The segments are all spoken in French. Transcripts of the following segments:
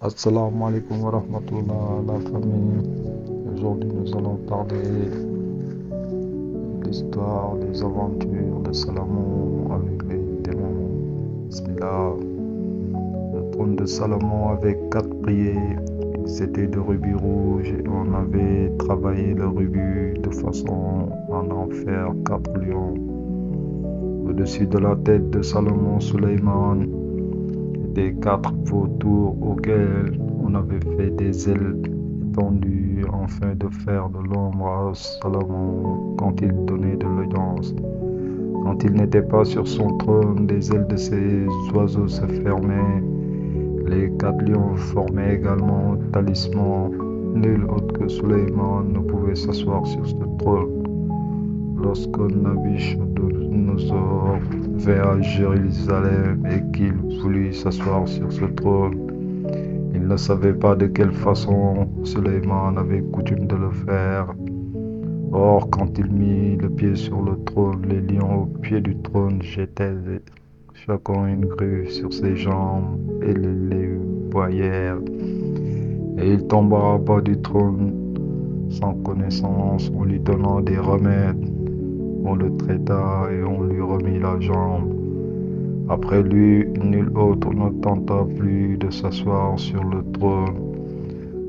Assalamu alaikum wa rahmatullah, la famille. Aujourd'hui, nous allons parler de l'histoire, des aventures de Salomon avec les démons. Bismillah. Le trône de Salomon avait 4 piliers. Ils étaient de rubis rouge et on avait travaillé le rubis de façon à en faire 4 lions. Au-dessus de la tête de Salomon, Suleiman, des 4 vautours auxquels on avait fait des ailes étendues afin de faire de l'ombre à Salomon quand il donnait de l'audience. Quand il n'était pas sur son trône, les ailes de ces oiseaux se fermaient. Les 4 lions formaient également un talisman. Nul autre que Suleiman ne pouvait s'asseoir sur ce trône. Lorsque Nabuchodonosor vint à Jérusalem et qu'il voulut s'asseoir sur ce trône, il ne savait pas de quelle façon Suleiman avait coutume de le faire. Or, quand il mit le pied sur le trône, les lions au pied du trône jetaient chacun une grue sur ses jambes et les boyèrent. Et il tomba à bas du trône sans connaissance en lui donnant des remèdes. On le traita et on lui remit la jambe. Après lui, nul autre ne tenta plus de s'asseoir sur le trône.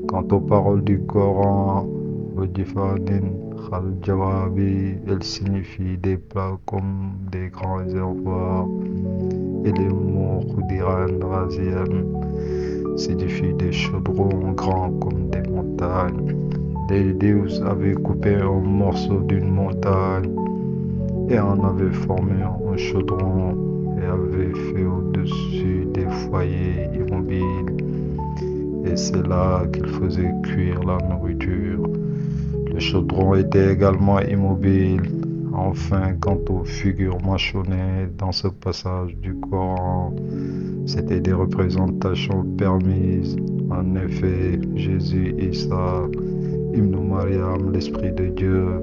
Quant aux paroles du Coran, Wadifanin Khal-Jawabi, elles signifient des plats comme des grands réservoirs, et les mots Khudiran Razian signifient des chaudrons grands comme des montagnes. Les déus avaient coupé un morceau d'une montagne et en avait formé un chaudron et avait fait au-dessus des foyers immobiles. Et c'est là qu'il faisait cuire la nourriture. Le chaudron était également immobile. Enfin, quant aux figures mâchonnées dans ce passage du Coran, c'étaient des représentations permises. En effet, Jésus, Isa, Ibn Mariam, l'Esprit de Dieu,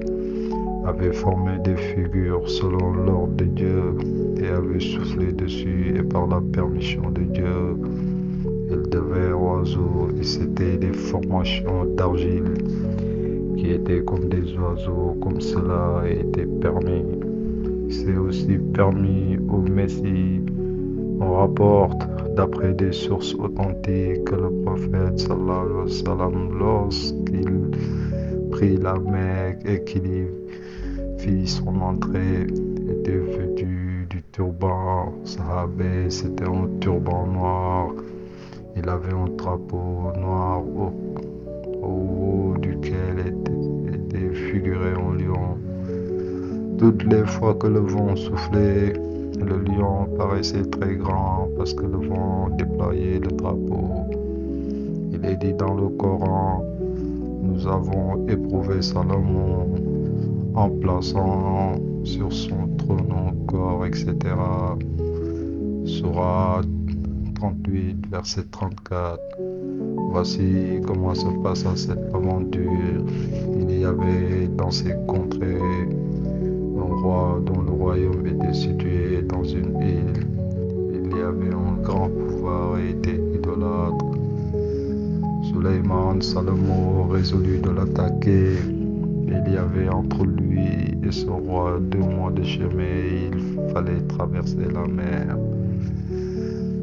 avait formé des figures selon l'ordre de Dieu et avait soufflé dessus, et par la permission de Dieu, ils devenaient oiseaux, et c'étaient des formations d'argile qui étaient comme des oiseaux, comme cela était permis. C'est aussi permis au Messie. On rapporte, d'après des sources authentiques, que le prophète sallallahu alayhi wa sallam, lorsqu'il prit la Mecque et qu'il y fit son entrée, était vêtu du turban sahabé. C'était un turban noir. Il avait un drapeau noir au haut duquel était figuré un lion. Toutes les fois que le vent soufflait, le lion paraissait très grand parce que le vent déployait le drapeau. Il est dit dans le Coran: nous avons éprouvé Salomon en plaçant sur son trône un corps, etc. Sourate 38, verset 34. Voici comment se passa cette aventure. Il y avait dans ces contrées un roi dont le royaume était situé dans une île. Il y avait un grand pouvoir et était idolâtre. Suleiman, Salomon résolut de l'attaquer. Il y avait entre lui et ce roi 2 mois de chemin et il fallait traverser la mer.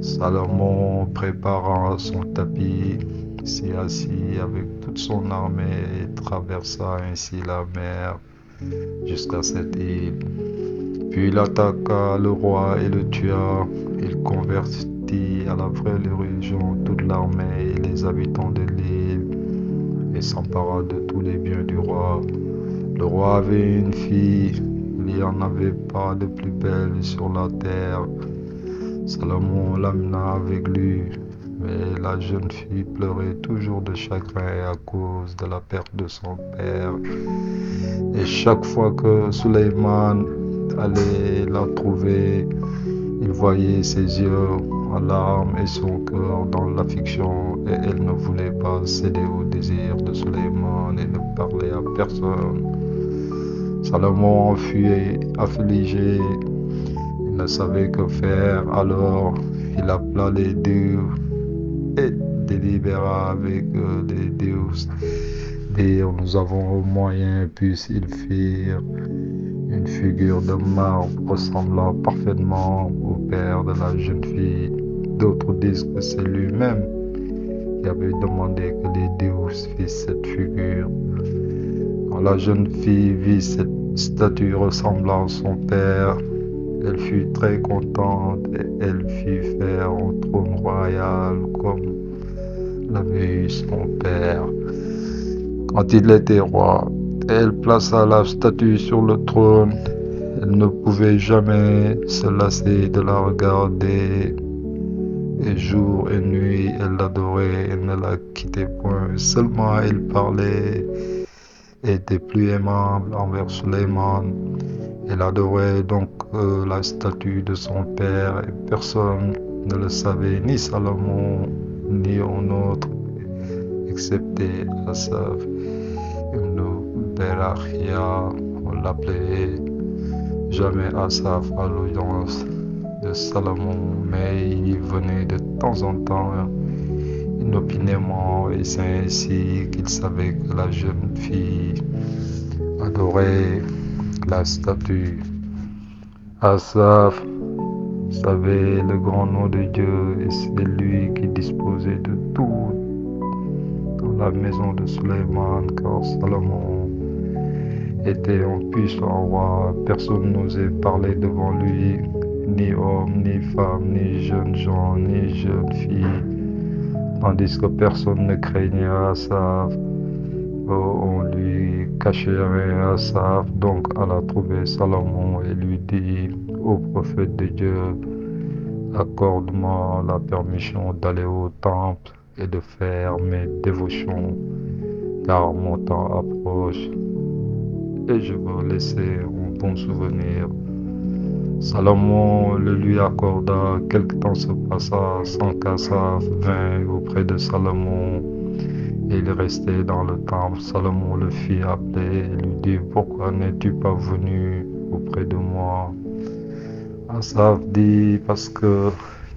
Salomon prépara son tapis, s'y assit avec toute son armée et traversa ainsi la mer jusqu'à cette île. Puis il attaqua le roi et le tua. Il convertit à la vraie religion toute l'armée et les habitants de l'île et s'empara de tous les biens du roi. Le roi avait une fille, il n'y en avait pas de plus belle sur la terre. Salomon l'amena avec lui, mais la jeune fille pleurait toujours de chagrin à cause de la perte de son père. Et chaque fois que Suleiman allait la trouver, il voyait ses yeux en larmes et son cœur dans l'affliction, et elle ne voulait pas céder au désir de Suleiman et ne parlait à personne. Salomon en fut affligé. Il ne savait que faire, alors il appela les dieux et libéra avec les déus. Dire nous avons moyen, puissent-ils faire une figure de marbre ressemblant parfaitement au père de la jeune fille. D'autres disent que c'est lui-même qui avait demandé que les déus fissent cette figure. Quand la jeune fille vit cette statue ressemblant à son père, elle fut très contente et elle fit faire un trône royal comme l'avait eu son père. Quand il était roi, elle plaça la statue sur le trône. Elle ne pouvait jamais se lasser de la regarder. Et jour et nuit, elle l'adorait, elle ne la quittait point. Seulement, elle parlait et était plus aimable envers Suleiman. Elle adorait donc la statue de son père et personne ne le savait, ni Salomon, ni un autre, excepté Asaph ibn Berachia. On l'appelait jamais Asaph à l'audience de Salomon, mais il y venait de temps en temps inopinément, et c'est ainsi qu'il savait que la jeune fille adorait la statue. Asaph savait le grand nom de Dieu et c'est lui qui disposait de tout dans la maison de Suleiman, car Salomon était un puissant roi. Personne n'osait parler devant lui, ni homme, ni femme, ni jeunes gens, ni jeunes filles, tandis que personne ne craignait Asaph. On lui cachait rien. Asaph donc alla trouver Salomon et lui dit: Ô prophète de Dieu, accorde-moi la permission d'aller au temple et de faire mes dévotions, car mon temps approche et je veux laisser un bon souvenir. Salomon le lui accorda. Quelque temps se passa sans qu'Asaph vînt auprès de Salomon. Et il restait dans le temple. Salomon le fit appeler et lui dit: Pourquoi n'es-tu pas venu auprès de moi? Asaph dit: Parce que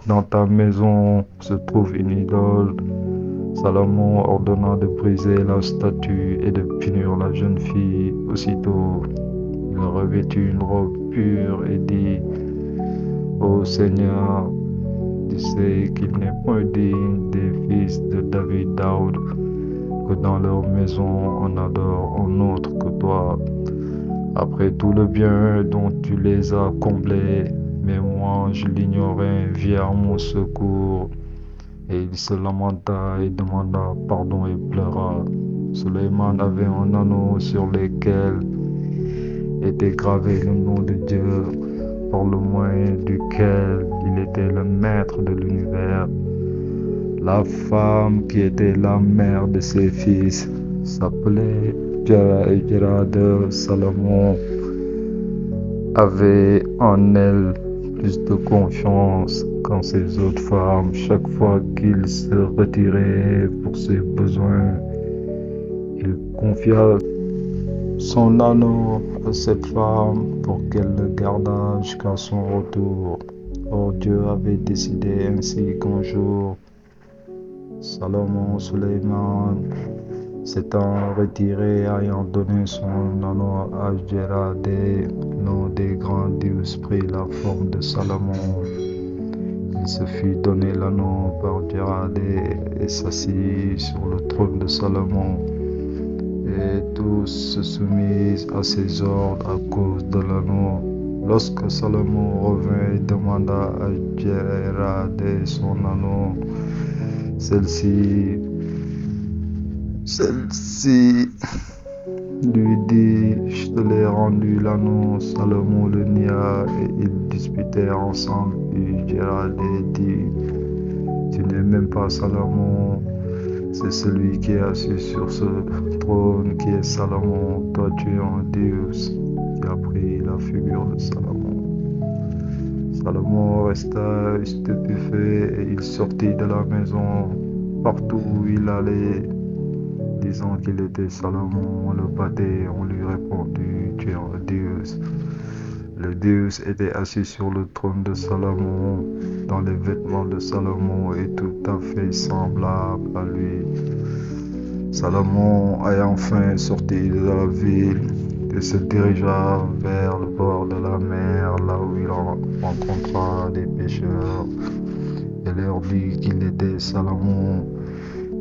dans ta maison se trouve une idole. Salomon ordonna de briser la statue et de punir la jeune fille. Aussitôt, il revêtit une robe pure et dit: Ô Seigneur, tu sais qu'il n'est point digne des fils de David que dans leur maison on adore un autre que toi. Après tout le bien dont tu les as comblés, mais moi je l'ignorais, viens à mon secours. Et il se lamenta et demanda pardon et pleura. Suleiman avait un anneau sur lequel était gravé le nom de Dieu, par le moyen duquel il était le maître de l'univers. La femme qui était la mère de ses fils s'appelait Jera. Salomon avait en elle plus de confiance qu'en ses autres femmes. Chaque fois qu'il se retirait pour ses besoins, il confia son anneau à cette femme pour qu'elle le gardât jusqu'à son retour. Or Dieu avait décidé ainsi qu'un jour, Suleiman s'étant retiré, ayant donné son anneau à Jera, l'un des grands dieux prit la forme de Salomon. Il se fit donner l'anneau par Jera et s'assit sur le trône de Salomon. Et tous se soumirent à ses ordres à cause de l'anneau. Lorsque Salomon revint et demanda à Jera son anneau, celle-ci lui dit: Je te l'ai rendu l'anneau. Salomon le nia et ils disputèrent ensemble. Puis Jera dit: Tu n'es même pas Salomon, c'est celui qui est assis sur ce trône qui est Salomon. Toi tu es un dieu qui a pris la figure de Salomon. Salomon resta stupéfait et il sortit de la maison. Partout où il allait, disant qu'il était Salomon, on le battait, on lui répondit: Tu es un dieu. Le Dieu était assis sur le trône de Salomon, dans les vêtements de Salomon et tout à fait semblable à lui. Salomon ayant enfin sorti de la ville et se dirigea vers le bord de la mer, là où il rencontra des pêcheurs, et leur dit qu'il était Salomon.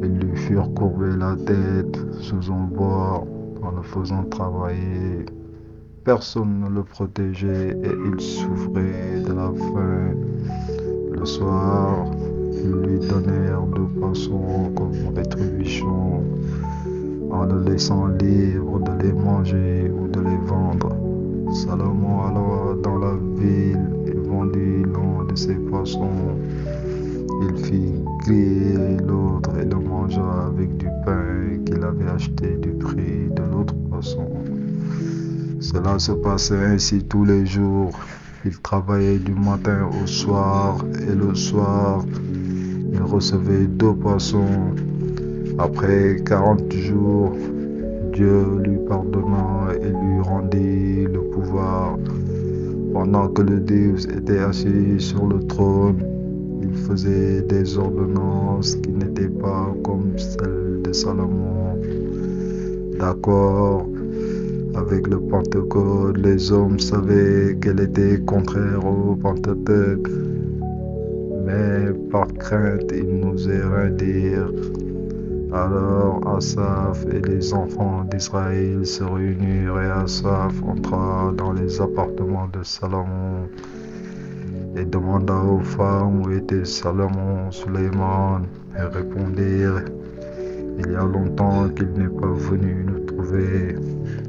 Ils lui firent courber la tête sous un bord en le faisant travailler. Personne ne le protégeait et il souffrait de la faim. Le soir, ils lui donnèrent 2 poissons comme rétribution, en le laissant libre de les manger ou de les vendre. Salomon alla dans la ville et vendit l'un de ses poissons. Il fit griller l'autre et le mangea avec du pain qu'il avait acheté du prix de l'autre poisson. Cela se passait ainsi tous les jours. Il travaillait du matin au soir, et le soir, il recevait 2 poissons. Après 40 jours, Dieu lui pardonna et lui rendit le pouvoir. Pendant que le Dieu était assis sur le trône, il faisait des ordonnances qui n'étaient pas comme celles de Salomon. D'accord avec le Pentecôte, les hommes savaient qu'elle était contraire au Pentateuque, mais par crainte, ils n'osaient rien dire. Alors Asaph et les enfants d'Israël se réunirent et Asaph entra dans les appartements de Salomon et demanda aux femmes où était Salomon, Suleiman, et répondirent: il y a longtemps qu'il n'est pas venu nous trouver.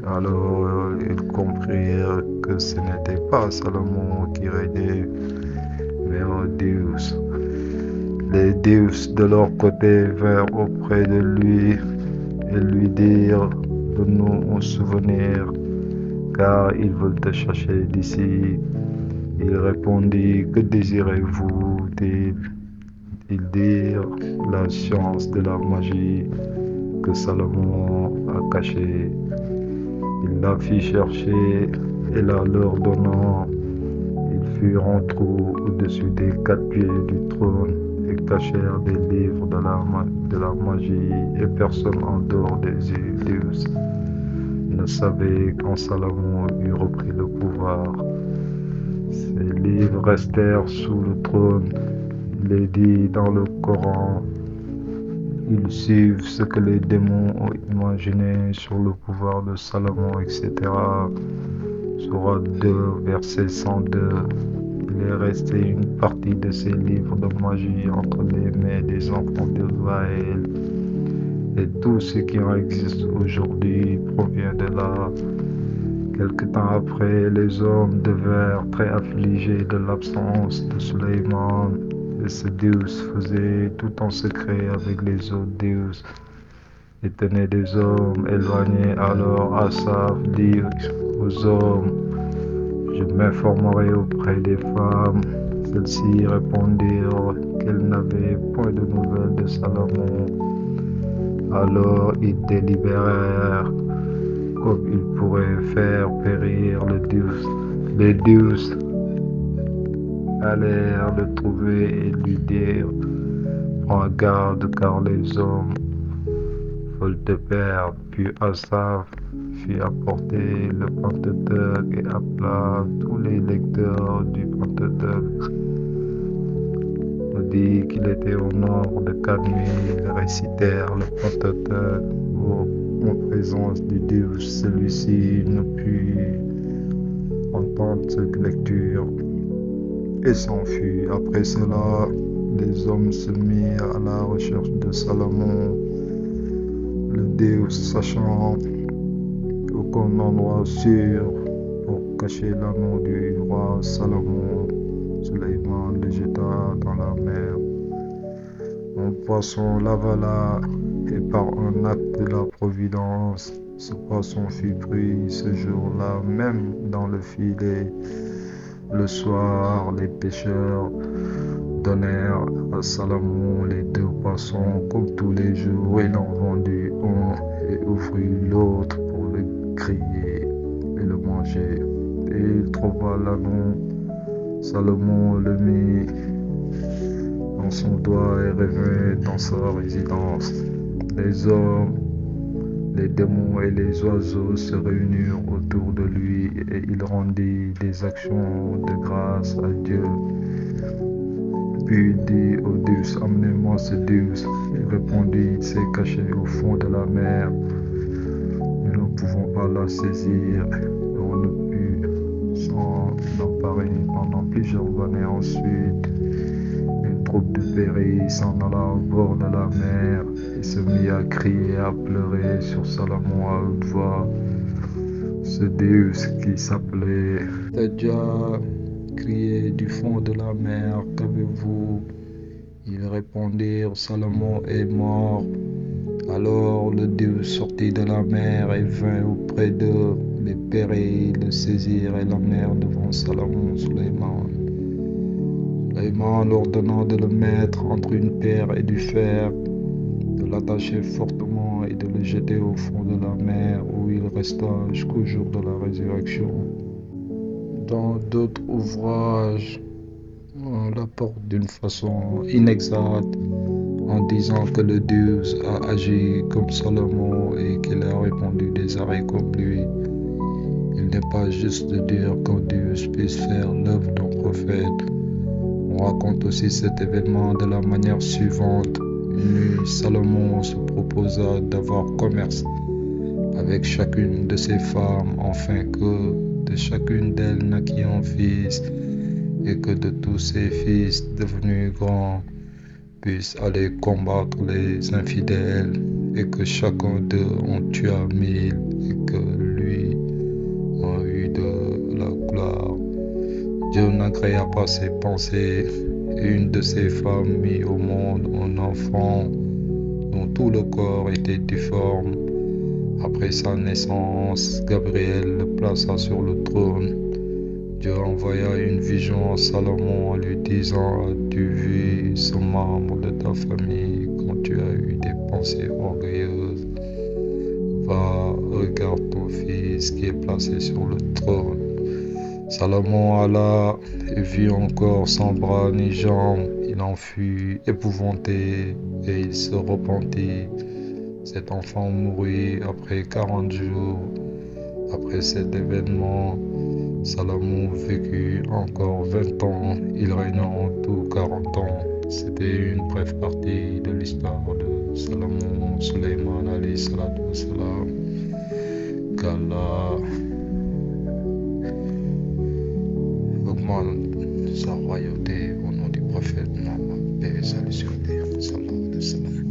Alors ils comprirent que ce n'était pas Salomon qui régnait, mais un Dieu. Les déesses de leur côté vinrent auprès de lui et lui dirent: donne-nous un souvenir, car ils veulent te chercher d'ici. Il répondit: que désirez-vous? Ils dirent: la science de la magie que Salomon a cachée. Il la fit chercher et la leur donnant. Ils furent en trou au-dessus des 4 pieds du trône et cachèrent des livres de la magie, et personne en dehors des déesses ne savait quand Salomon eut repris le pouvoir. Ces livres restèrent sous le trône. Il est dit dans le Coran: ils suivent ce que les démons ont imaginé sur le pouvoir de Salomon, etc. Sourate 2, verset 102. Il est resté une partie de ces livres de magie entre les mains des enfants d'Israël, et tout ce qui en existe aujourd'hui provient de là. Quelque temps après, les hommes devinrent très affligés de l'absence de Suleiman, et ce Dieu faisait tout en secret avec les autres dieux et tenait des hommes éloignés. Alors Asaph dit aux hommes: je m'informerai auprès des femmes. Celles-ci répondirent qu'elles n'avaient point de nouvelles de Salomon. Alors ils délibérèrent comme ils pourraient faire périr le Dieu. Les dieux allèrent le trouver et lui dirent: prends garde, car les hommes veulent te perdre. Puis Asaph fit apporter le Pentateuque et appela tous les lecteurs du Pentateuque. On dit qu'il était au nombre de 4000. Ils récitèrent le Pentateuque en présence du Dieu. Celui-ci ne put entendre cette lecture et s'enfuit. Après cela, les hommes se mirent à la recherche de Salomon. Le Dieu, sachant aucun endroit sûr pour cacher l'anneau du roi Salomon, Suleiman le jeta dans la mer. Un poisson l'avala, et par un acte de la providence, ce poisson fut pris ce jour-là même dans le filet. Le soir, les pêcheurs donnèrent à Salomon les 2 poissons comme tous les jours. Il en vendit un et ouvrit l'autre pour le griller et le manger. et il trouva l'anneau. Salomon le mit dans son doigt et revint dans sa résidence. Les hommes, les démons et les oiseaux se réunirent autour de lui et il rendit des actions de grâce à Dieu. Puis il dit au Dieu, amenez-moi ce Dieu. Il répondit, il s'est caché au fond de la mer. Nous ne pouvons pas la saisir. On ne put s'en emparer pendant plusieurs années. Ensuite, une troupe de péris s'en alla au bord de la mer et se mit à crier, à pleurer sur Salomon à haute voix. Ce Dieu qui s'appelait Tadja criait du fond de la mer, qu'avez-vous? Ils répondirent, Salomon est mort. Alors le Dieu sortit de la mer et vint auprès d'eux. Les péris le saisirent et l'amenèrent devant Salomon Sulayman. Sulayman ordonna de le mettre entre une pierre et du fer, de l'attacher fortement et de le jeter au fond de la mer où il resta jusqu'au jour de la résurrection. Dans d'autres ouvrages, on l'apporte d'une façon inexacte en disant que le Dieu a agi comme Salomon et qu'il a répondu des arrêts comme lui. Il n'est pas juste de dire qu'un Dieu puisse faire l'œuvre d'un prophète. On raconte aussi cet événement de la manière suivante. Une nuit, Salomon se proposa d'avoir commerce avec chacune de ses femmes, afin que de chacune d'elles naquît un fils, et que de tous ses fils devenus grands puissent aller combattre les infidèles, et que chacun d'eux en tua 1000, et que lui en eut de la gloire. Dieu n'agréa pas ses pensées, et une de ses femmes mit au monde un enfant dont tout le corps était difforme. Après sa naissance, Gabriel le plaça sur le trône. Dieu envoya une vision à Salomon en lui disant, as-tu vu ce membre de ta famille quand tu as eu des pensées orgueilleuses? Va, regarde ton fils qui est placé sur le trône. Salomon alla et vit encore sans bras ni jambes. Il en fut épouvanté et il se repentit. Cet enfant mourut après 40 jours. Après cet événement, Salomon vécut encore 20 ans. Il régna en tout 40 ans. C'était une brève partie de l'histoire de Salomon Sulayman alayhi salatu wassalam. Qu'Allah augmente sa royauté au nom du prophète Mohammed, paix et salut sur terre, sallallahu alayhi wa sallam.